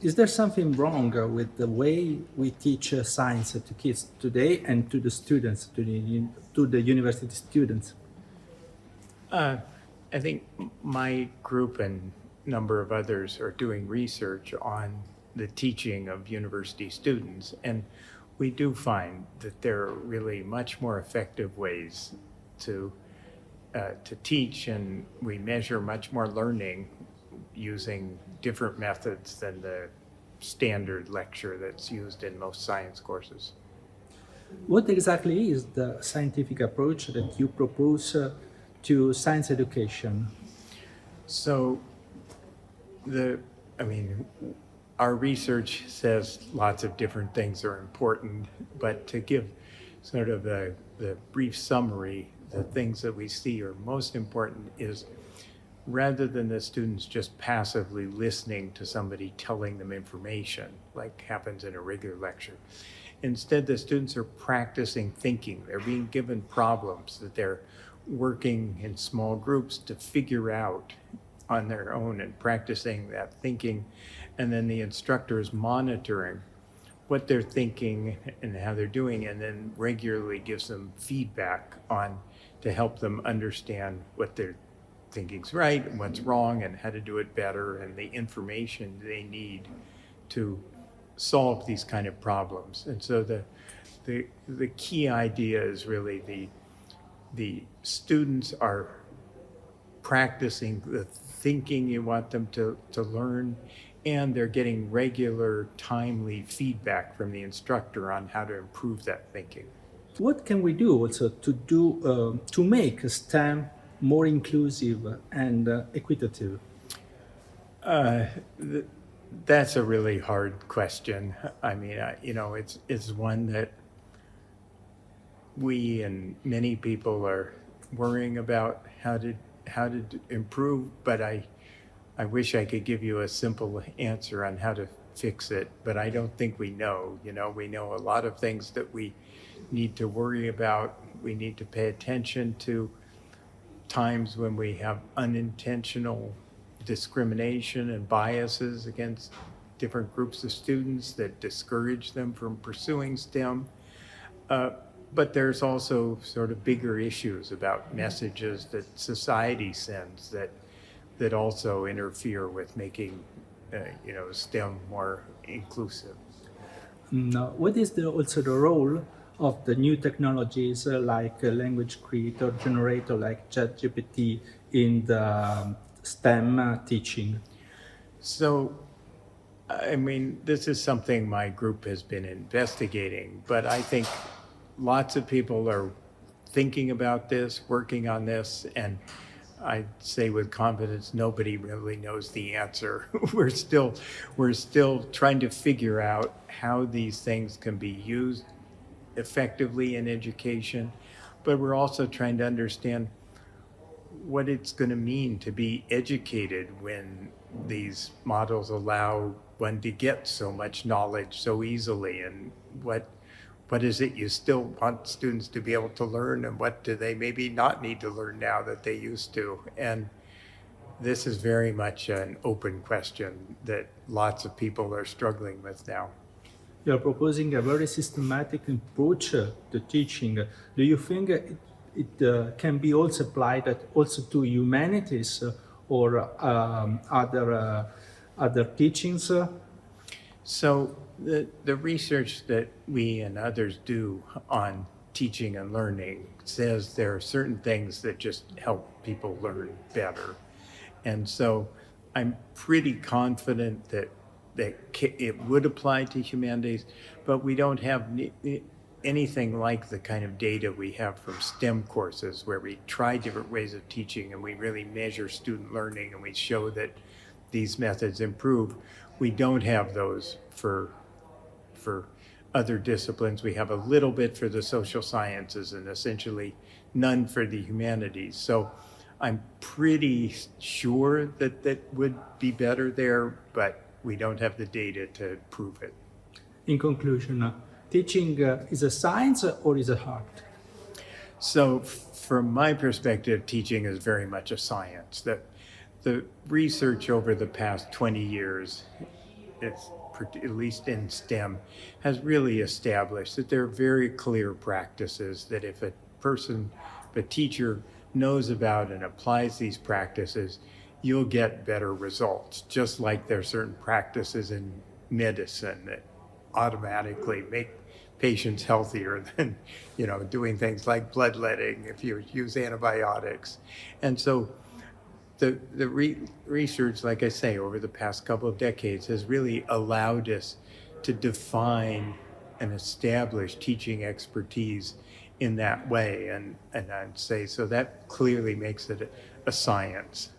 Is there something wrong with the way we teach science to kids today and to the students, to the university students? Uh, I think my group and number of others are doing research on the teaching of university students, and we do find that there are really much more effective ways to to teach, and we measure much more learning using different methods than the standard lecture that's used in most science courses. What exactly is the scientific approach that you propose to science education? So the, I mean, our research says lots of different things are important, but to give sort of the brief summary, the things that we see are most important is rather than the students just passively listening to somebody telling them information, like happens in a regular lecture. Instead, the students are practicing thinking. They're being given problems that they're working in small groups to figure out on their own and practicing that thinking. And then the instructor is monitoring what they're thinking and how they're doing, and then regularly gives them feedback on to help them understand what they're thinking's right and what's wrong and how to do it better and the information they need to solve these kind of problems. And so the key idea is really the students are practicing the thinking you want them to learn, and they're getting regular, timely feedback from the instructor on how to improve that thinking. What can we do also to make STEM more inclusive and equitative? Uh, th- that's a really hard question. I mean, it's one that we and many people are worrying about how to improve, but I wish I could give you a simple answer on how to fix it, but I don't think we know. We know a lot of things that we need to worry about. We need to pay attention to times when we have unintentional discrimination and biases against different groups of students that discourage them from pursuing STEM. Uh, but there's also sort of bigger issues about messages that society sends that also interfere with making, STEM more inclusive. What is also the role of the new technologies like language creator generator like ChatGPT in the STEM teaching? So, I mean, this is something my group has been investigating, but I think lots of people are thinking about this, working on this, and I'd say with confidence, nobody really knows the answer. We're still trying to figure out how these things can be used effectively in education, but we're also trying to understand what it's going to mean to be educated when these models allow one to get so much knowledge so easily, and what is it you still want students to be able to learn, and what do they maybe not need to learn now that they used to. And this is very much an open question that lots of people are struggling with now. You are proposing a very systematic approach to teaching. Do you think it can be also applied also to humanities or other teachings? So the research that we and others do on teaching and learning says there are certain things that just help people learn better. And so I'm pretty confident that it would apply to humanities, but we don't have anything like the kind of data we have from STEM courses where we try different ways of teaching and we really measure student learning and we show that these methods improve. We don't have those for other disciplines. We have a little bit for the social sciences and essentially none for the humanities. So I'm pretty sure that that would be better there, but we don't have the data to prove it. In conclusion, teaching is a science or is a art? So from my perspective, teaching is very much a science. That the research over the past 20 years, it's, at least in STEM, has really established that there are very clear practices that if a person, if a teacher knows about and applies these practices, you'll get better results. Just like there are certain practices in medicine that automatically make patients healthier than, doing things like bloodletting if you use antibiotics. And so the research, like I say, over the past couple of decades has really allowed us to define and establish teaching expertise in that way. And I'd say, so that clearly makes it a science.